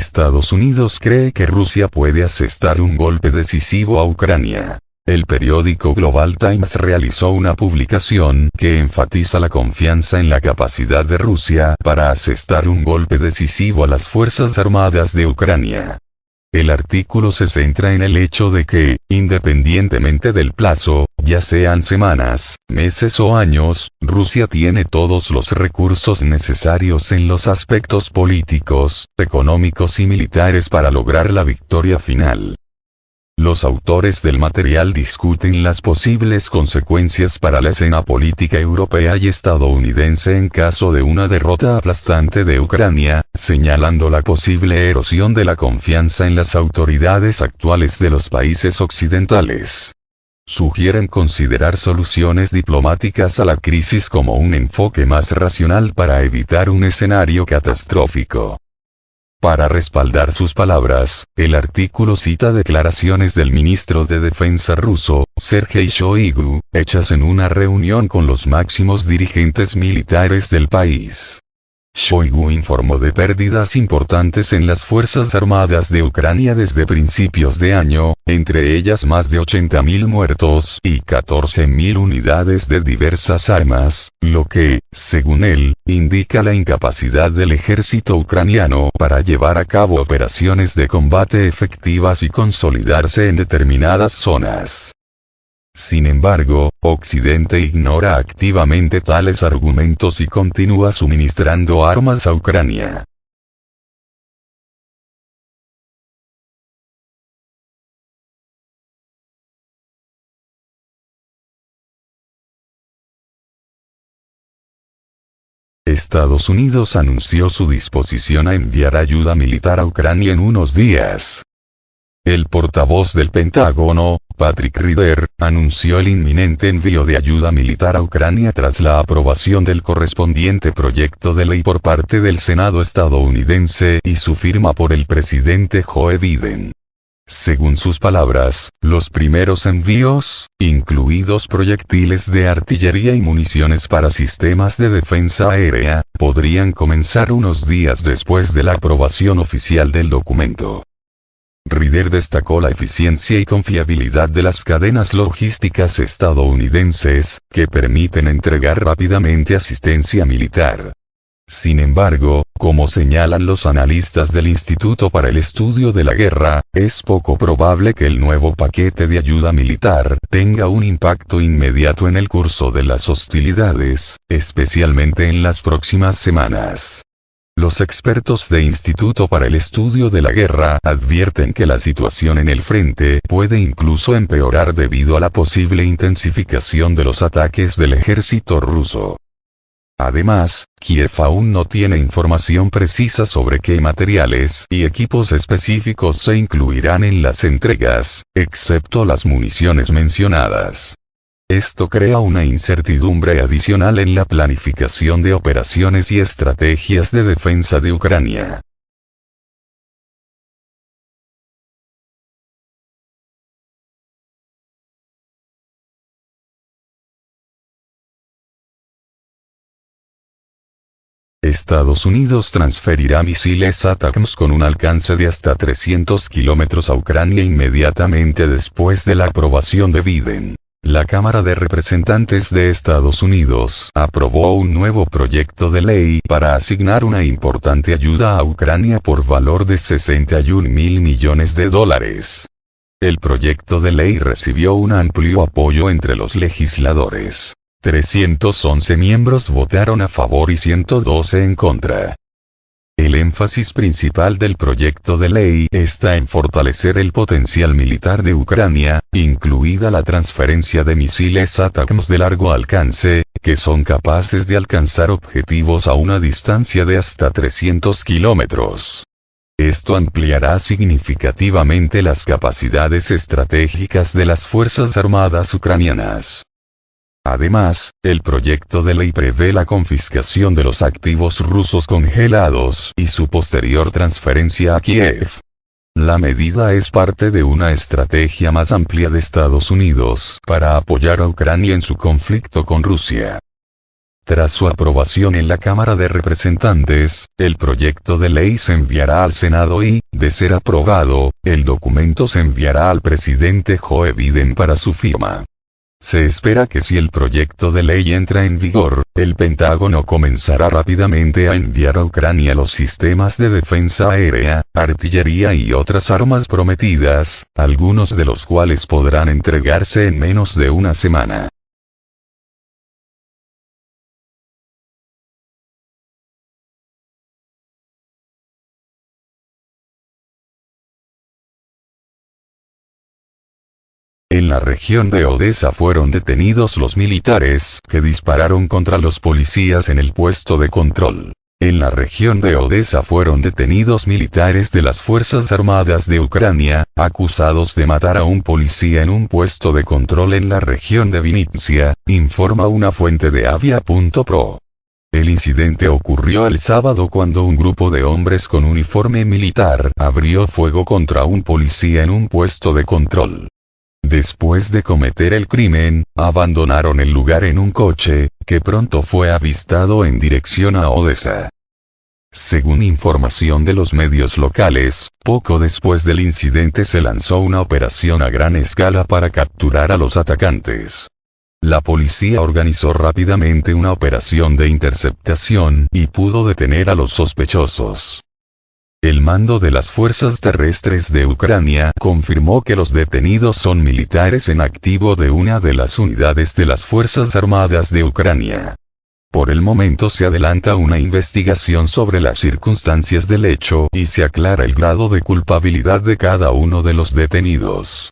Estados Unidos cree que Rusia puede asestar un golpe decisivo a Ucrania. El periódico Global Times realizó una publicación que enfatiza la confianza en la capacidad de Rusia para asestar un golpe decisivo a las Fuerzas Armadas de Ucrania. El artículo se centra en el hecho de que, independientemente del plazo, ya sean semanas, meses o años, Rusia tiene todos los recursos necesarios en los aspectos políticos, económicos y militares para lograr la victoria final. Los autores del material discuten las posibles consecuencias para la escena política europea y estadounidense en caso de una derrota aplastante de Ucrania, señalando la posible erosión de la confianza en las autoridades actuales de los países occidentales. Sugieren considerar soluciones diplomáticas a la crisis como un enfoque más racional para evitar un escenario catastrófico. Para respaldar sus palabras, el artículo cita declaraciones del ministro de Defensa ruso, Sergei Shoigu, hechas en una reunión con los máximos dirigentes militares del país. Shoigu informó de pérdidas importantes en las Fuerzas Armadas de Ucrania desde principios de año, entre ellas más de 80.000 muertos y 14.000 unidades de diversas armas, lo que, según él, indica la incapacidad del ejército ucraniano para llevar a cabo operaciones de combate efectivas y consolidarse en determinadas zonas. Sin embargo, Occidente ignora activamente tales argumentos y continúa suministrando armas a Ucrania. Estados Unidos anunció su disposición a enviar ayuda militar a Ucrania en unos días. El portavoz del Pentágono, Patrick Ryder, anunció el inminente envío de ayuda militar a Ucrania tras la aprobación del correspondiente proyecto de ley por parte del Senado estadounidense y su firma por el presidente Joe Biden. Según sus palabras, los primeros envíos, incluidos proyectiles de artillería y municiones para sistemas de defensa aérea, podrían comenzar unos días después de la aprobación oficial del documento. Ryder destacó la eficiencia y confiabilidad de las cadenas logísticas estadounidenses, que permiten entregar rápidamente asistencia militar. Sin embargo, como señalan los analistas del Instituto para el Estudio de la Guerra, es poco probable que el nuevo paquete de ayuda militar tenga un impacto inmediato en el curso de las hostilidades, especialmente en las próximas semanas. Los expertos de Instituto para el Estudio de la Guerra advierten que la situación en el frente puede incluso empeorar debido a la posible intensificación de los ataques del ejército ruso. Además, Kiev aún no tiene información precisa sobre qué materiales y equipos específicos se incluirán en las entregas, excepto las municiones mencionadas. Esto crea una incertidumbre adicional en la planificación de operaciones y estrategias de defensa de Ucrania. Estados Unidos transferirá misiles ATACMS con un alcance de hasta 300 kilómetros a Ucrania inmediatamente después de la aprobación de Biden. La Cámara de Representantes de Estados Unidos aprobó un nuevo proyecto de ley para asignar una importante ayuda a Ucrania por valor de $61.000 millones. El proyecto de ley recibió un amplio apoyo entre los legisladores. 311 miembros votaron a favor y 112 en contra. El énfasis principal del proyecto de ley está en fortalecer el potencial militar de Ucrania, incluida la transferencia de misiles ATACMS de largo alcance, que son capaces de alcanzar objetivos a una distancia de hasta 300 kilómetros. Esto ampliará significativamente las capacidades estratégicas de las Fuerzas Armadas ucranianas. Además, el proyecto de ley prevé la confiscación de los activos rusos congelados y su posterior transferencia a Kiev. La medida es parte de una estrategia más amplia de Estados Unidos para apoyar a Ucrania en su conflicto con Rusia. Tras su aprobación en la Cámara de Representantes, el proyecto de ley se enviará al Senado y, de ser aprobado, el documento se enviará al presidente Joe Biden para su firma. Se espera que si el proyecto de ley entra en vigor, el Pentágono comenzará rápidamente a enviar a Ucrania los sistemas de defensa aérea, artillería y otras armas prometidas, algunos de los cuales podrán entregarse en menos de una semana. En la región de Odesa fueron detenidos los militares que dispararon contra los policías en el puesto de control. En la región de Odesa fueron detenidos militares de las Fuerzas Armadas de Ucrania, acusados de matar a un policía en un puesto de control en la región de Vinnytsia, informa una fuente de Avia.pro. El incidente ocurrió el sábado cuando un grupo de hombres con uniforme militar abrió fuego contra un policía en un puesto de control. Después de cometer el crimen, abandonaron el lugar en un coche, que pronto fue avistado en dirección a Odesa. Según información de los medios locales, poco después del incidente se lanzó una operación a gran escala para capturar a los atacantes. La policía organizó rápidamente una operación de interceptación y pudo detener a los sospechosos. El mando de las fuerzas terrestres de Ucrania confirmó que los detenidos son militares en activo de una de las unidades de las Fuerzas Armadas de Ucrania. Por el momento se adelanta una investigación sobre las circunstancias del hecho y se aclara el grado de culpabilidad de cada uno de los detenidos.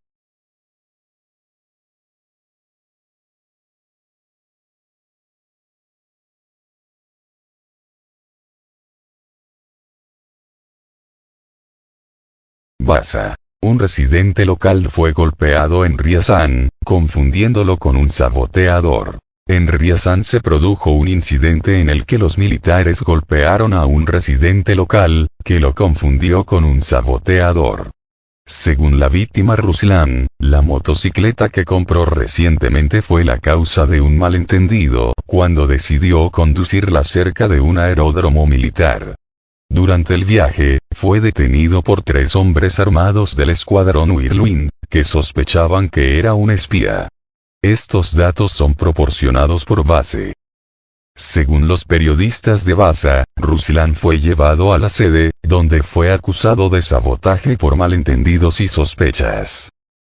Basa. Un residente local fue golpeado en Riazán, confundiéndolo con un saboteador. En Riazán se produjo un incidente en el que los militares golpearon a un residente local, que lo confundió con un saboteador. Según la víctima Ruslan, la motocicleta que compró recientemente fue la causa de un malentendido, cuando decidió conducirla cerca de un aeródromo militar. Durante el viaje, fue detenido por 3 hombres armados del escuadrón Whirlwind, que sospechaban que era un espía. Estos datos son proporcionados por Base. Según los periodistas de Basa, Ruslan fue llevado a la sede, donde fue acusado de sabotaje por malentendidos y sospechas.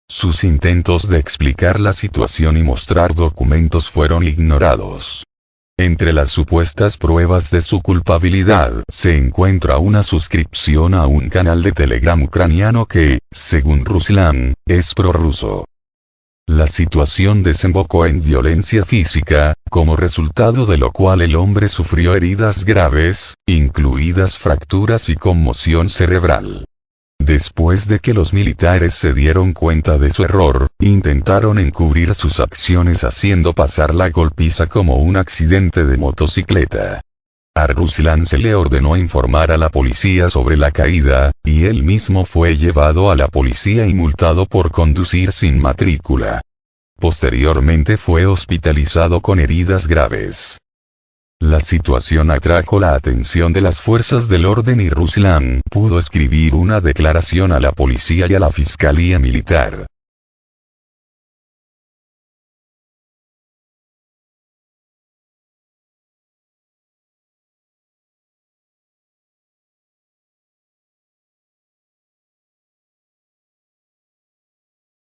Sus intentos de explicar la situación y mostrar documentos fueron ignorados. Entre las supuestas pruebas de su culpabilidad se encuentra una suscripción a un canal de Telegram ucraniano que, según Ruslan, es prorruso. La situación desembocó en violencia física, como resultado de lo cual el hombre sufrió heridas graves, incluidas fracturas y conmoción cerebral. Después de que los militares se dieron cuenta de su error, intentaron encubrir sus acciones haciendo pasar la golpiza como un accidente de motocicleta. A Ruslan se le ordenó informar a la policía sobre la caída, y él mismo fue llevado a la policía y multado por conducir sin matrícula. Posteriormente fue hospitalizado con heridas graves. La situación atrajo la atención de las fuerzas del orden y Ruslan pudo escribir una declaración a la policía y a la fiscalía militar.